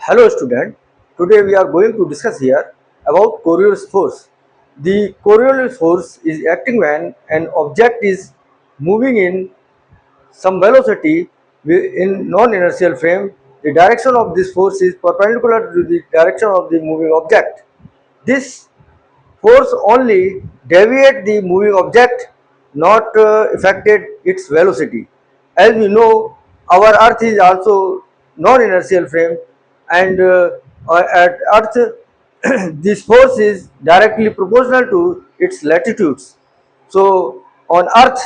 Hello student, today we are going to discuss here about Coriolis force. The Coriolis force is acting when an object is moving in some velocity in non-inertial frame. The direction of this force is perpendicular to the direction of the moving object. This force only deviate the moving object, not affected its velocity. As we know, our Earth is also non-inertial frame, and at Earth, this force is directly proportional to its latitudes. So, on Earth,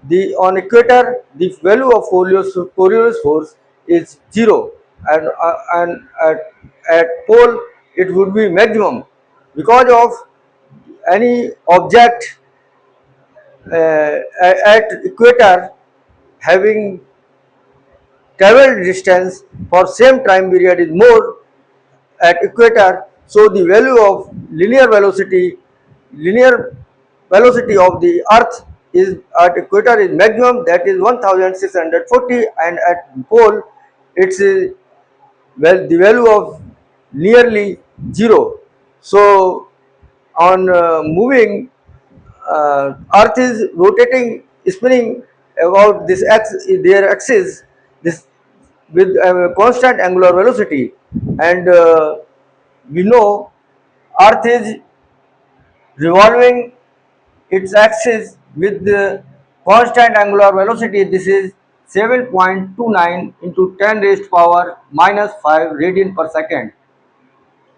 the on equator, the value of Coriolis force is 0, and at pole it would be maximum because of any object at equator having traveled distance for same time period is more at equator, so the value of linear velocity of the earth is at equator is maximum, that is 1640, and at pole it's the value of nearly 0. So on moving, earth is rotating, spinning about their axis, this with a constant angular velocity, and we know earth is revolving its axis with the constant angular velocity. This is 7.29 into 10 raised power minus 5 radian per second.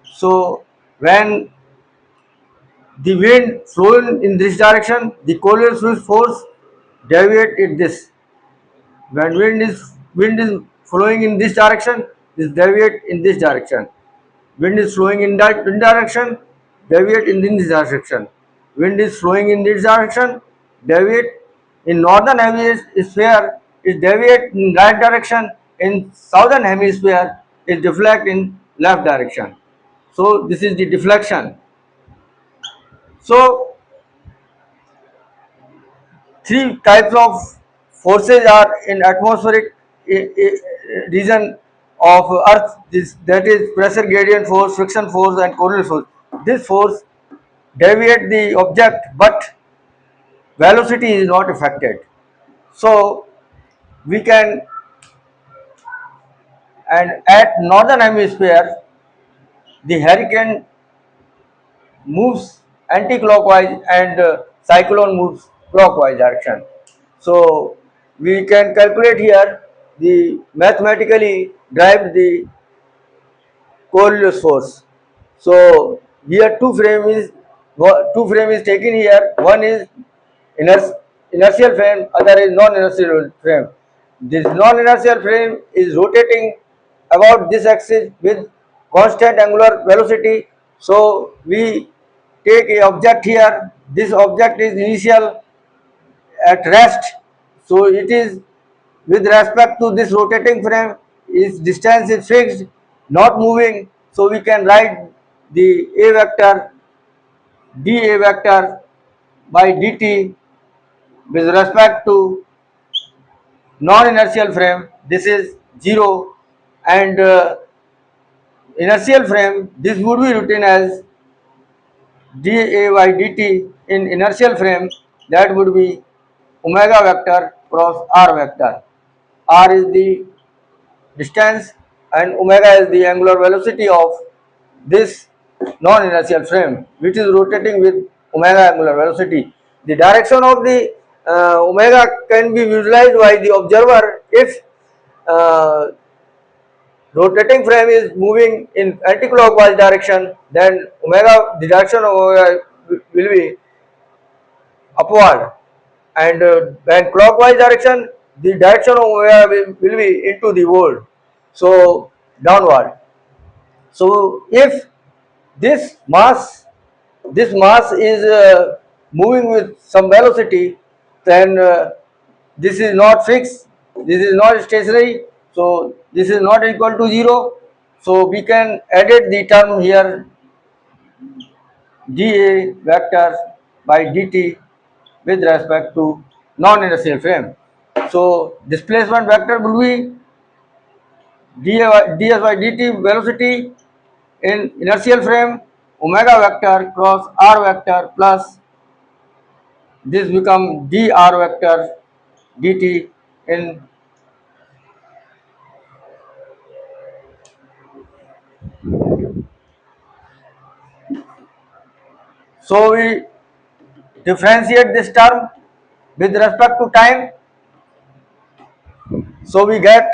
So when the wind flowing in this direction, the Coriolis force deviate in this. When wind is flowing in this direction, this deviate in this direction. Wind is flowing in that direction, deviate in this direction. Wind is flowing in this direction, deviate in northern hemisphere, is deviate in right direction. In southern hemisphere, is deflect in left direction. So this is the deflection. So three types of forces are in atmospheric region of earth, that is pressure gradient force, friction force, and Coriolis force. This force deviate the object, but velocity is not affected. So we can, and at northern hemisphere the hurricane moves anti-clockwise, and cyclone moves clockwise direction. So we can calculate here the mathematically drive the Coriolis force. So here two frame is taken here. One is inertial frame, other is non-inertial frame. This non-inertial frame is rotating about this axis with constant angular velocity. So we take a object here. This object is initial at rest. So it is with respect to this rotating frame, its distance is fixed, not moving. So we can write the A vector dA vector by dt with respect to non-inertial frame. This is 0, and inertial frame, this would be written as dA by dt. In inertial frame, that would be omega vector cross r vector. R is the distance and omega is the angular velocity of this non-inertial frame, which is rotating with omega angular velocity. The direction of the omega can be visualized by the observer. If uh, rotating frame is moving in anti-clockwise direction, then omega, the direction of omega will be upward, and when clockwise direction, the direction of omega will be into the world, so downward. So if this mass this mass is moving with some velocity, then this is not fixed, this is not stationary, so this is not equal to 0. So we can edit the term here dA vector by dt with respect to non-inertial frame. So displacement vector will be ds by dt velocity in inertial frame omega vector cross r vector plus this become dr vector dt in. So we differentiate this term with respect to time. So we get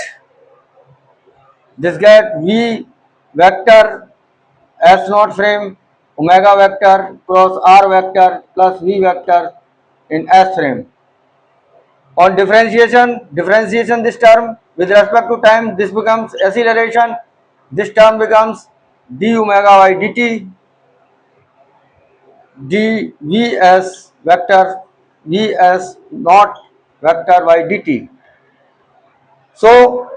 v vector s naught frame omega vector cross r vector plus v vector in s frame. On differentiation this term with respect to time, this becomes acceleration. This term becomes d omega by dt dvs vector vs naught vector by dt. So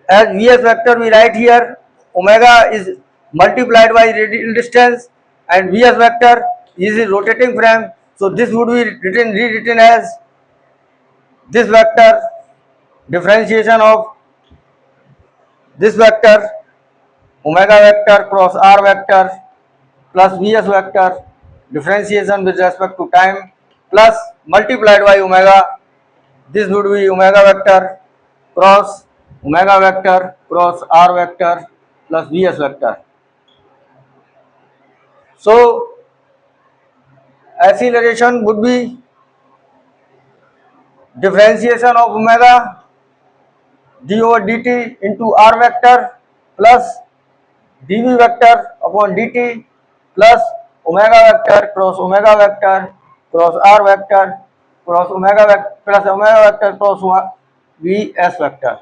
as vs vector we write here omega is multiplied by radial distance and vs vector is a rotating frame. So this would be rewritten as this vector differentiation of this vector omega vector cross r vector plus vs vector differentiation with respect to time plus multiplied by omega. This would be omega vector cross r vector plus vs vector. So acceleration would be differentiation of omega d over dt into r vector plus dv vector upon dt plus omega vector cross r vector cross omega vector plus omega vector cross vs vector.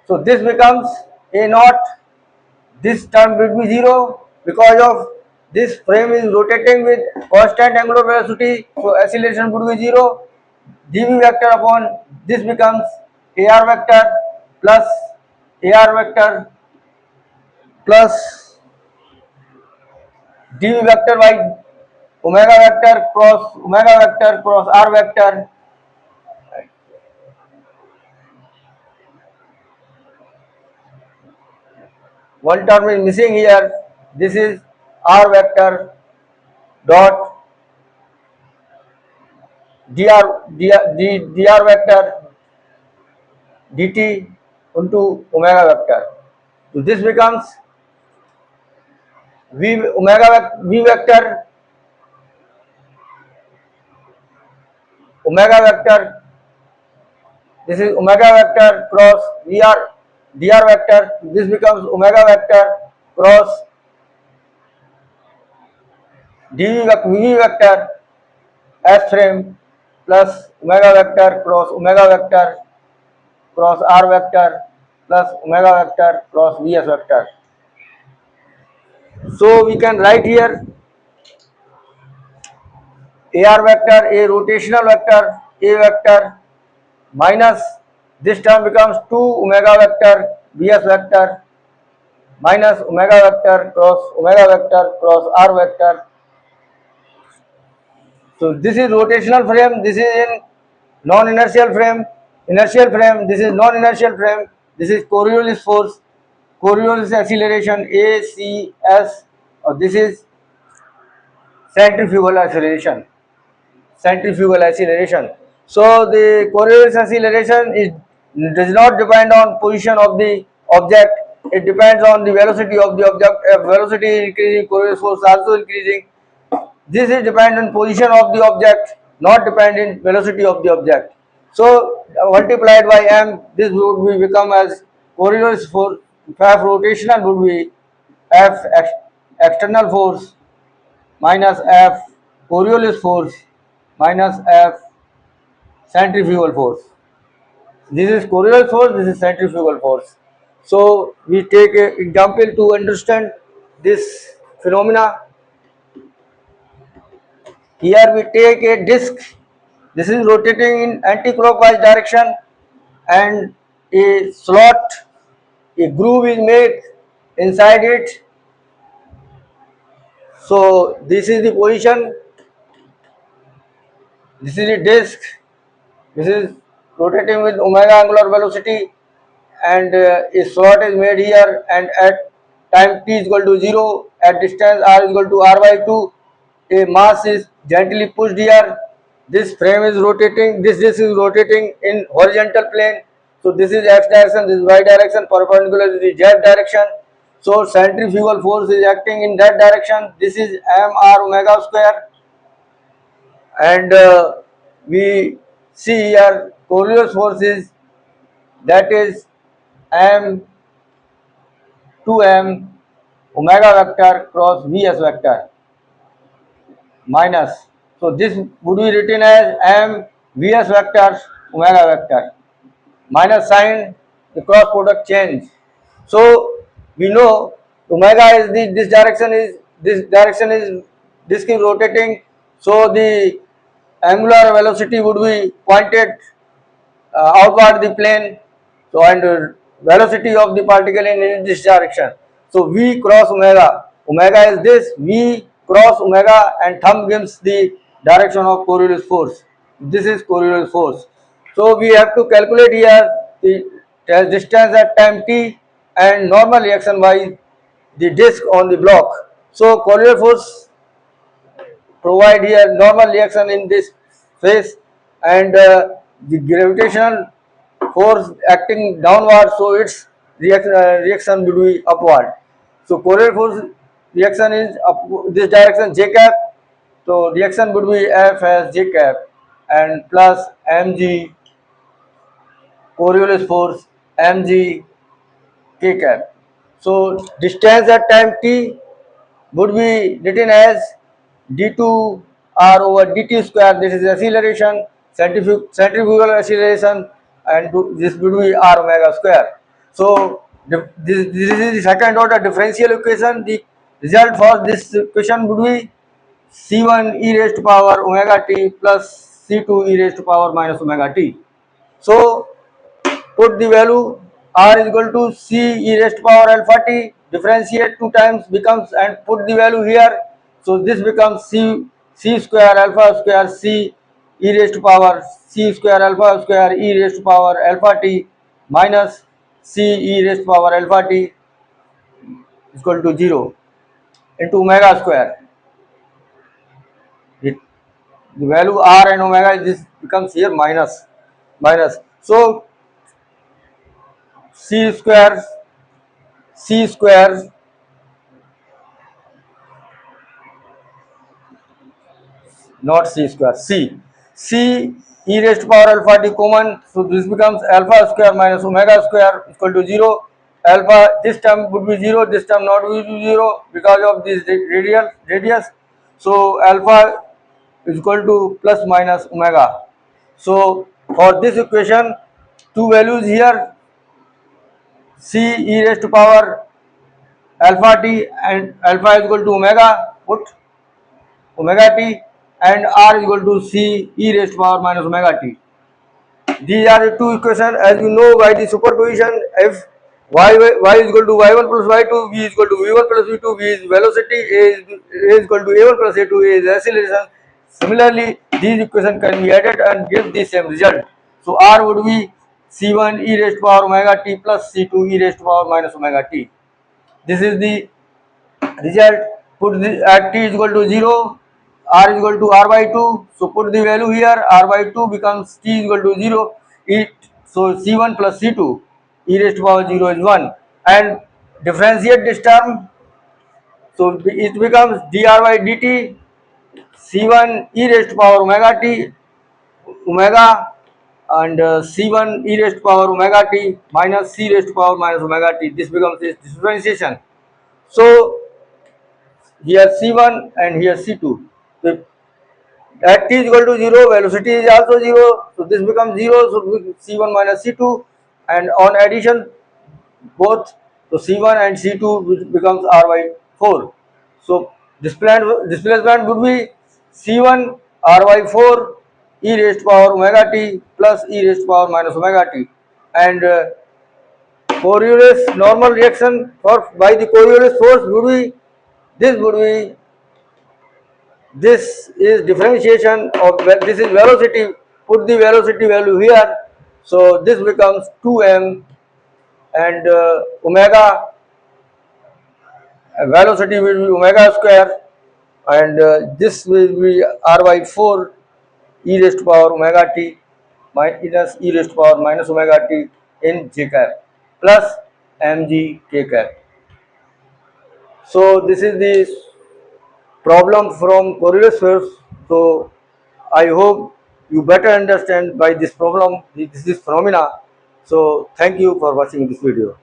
So this becomes a naught. This term will be 0 because of this frame is rotating with constant angular velocity. So acceleration would be 0. dv vector upon this becomes ar vector plus ar vector plus dv vector by omega vector cross r vector. One term is missing here. This is r vector dot dr vector dt into omega vector. So this becomes v vector omega vector. This is omega vector cross dr vector. This becomes omega vector cross v vector s frame plus omega vector cross r vector plus omega vector cross vs vector. So we can write here ar vector a rotational vector a vector minus this term becomes 2 omega vector vs vector minus omega vector cross r vector. So this is rotational frame, this is in non-inertial frame, inertial frame, this is non-inertial frame, this is Coriolis force, Coriolis acceleration ACS, or this is centrifugal acceleration, So the Coriolis acceleration does not depend on position of the object, it depends on the velocity of the object. If velocity is increasing, Coriolis force also increasing. This is dependent position of the object, not dependent velocity of the object. So multiplied by m, this would be become as Coriolis force. F rotational would be F external force minus F Coriolis force minus F centrifugal force. This is Coriolis force, this is centrifugal force. So we take an example to understand this phenomena. Here we take a disc, this is rotating in anti-clockwise direction and a slot, a groove is made inside it. So this is the position, this is a disc, this is rotating with omega angular velocity, and a slot is made here, and at time t is equal to 0, at distance r is equal to r by 2, a mass is gently pushed here. This frame is rotating, this disc is rotating in horizontal plane. So this is x direction, this is y direction, perpendicular to the z direction. So centrifugal force is acting in that direction. This is mr omega square, and we see here Coriolis force is, that is m 2m omega vector cross vs vector minus. So this would be written as m vs vector omega vector minus sign, the cross product change. So we know omega is this direction is disk is rotating. So the angular velocity would be pointed outward the plane. So and velocity of the particle in this direction. So v cross omega. Omega is this, v cross omega, and thumb gives the direction of Coriolis force. This is Coriolis force. So we have to calculate here the distance at time t and normal reaction by the disk on the block. So Coriolis force provide here normal reaction in this phase, and the gravitational force acting downward, so its reaction will be upward. So Coriolis force reaction is up this direction j cap, so reaction would be f as j cap and plus mg Coriolis force mg k cap. So distance at time t would be written as d2 r over dt square. This is acceleration, centrifugal acceleration, and this would be r omega square. So this is the second order differential equation. The result for this equation would be c1 e raised to power omega t plus c2 e raised to power minus omega t. So put the value r is equal to c e raised to power alpha t, differentiate 2 times becomes, and put the value here. So this becomes c square alpha square c e raised to power c square alpha square e raised to power alpha t minus c e raised to power alpha t is equal to 0 into omega square. The value r and omega, this becomes here minus. So c square not c square, c e raised to power alpha t common, so this becomes alpha square minus omega square equal to 0. Alpha, this term would be 0, this term not will be 0 because of this radius. So alpha is equal to plus minus omega. So for this equation, two values here, c e raised to power alpha t and alpha is equal to omega, put omega t, and r is equal to c e raised to power minus omega t. These are the two equations. As you know, by the superposition, if y is equal to y1 plus y2, v is equal to v1 plus v2, v is velocity, a is equal to a1 plus a2, a is acceleration. Similarly, these equations can be added and give the same result. So r would be c1 e raised to power omega t plus c2 e raised to power minus omega t. This is the result. Put the at t is equal to 0, r is equal to r by 2. So put the value here, r by 2 becomes t is equal to 0. So c1 plus c2 e raised to power 0 is 1, and differentiate this term. So it becomes dr by dt c1 e raised to power omega t omega, and c1 e raised to power omega t minus c raised to power minus omega t. This becomes this differentiation. So here C1 and here C2. So at t is equal to 0, velocity is also 0, so this becomes 0, so C1 minus C2, and on addition both, so C1 and C2 which becomes R by 4. So displacement would be C1 R by 4 e raised to power omega t plus e raised to power minus omega t, and Coriolis normal reaction for by the Coriolis force would be, this is differentiation of, this is velocity, put the velocity value here, So this becomes 2m, and omega velocity will be omega square, and this will be r by 4 e raised to power omega t minus e raised to power minus omega t in j cap plus mg k cap. So this is the problem from Coriolis waves. So I hope you better understand by this problem, this phenomena. So thank you for watching this video.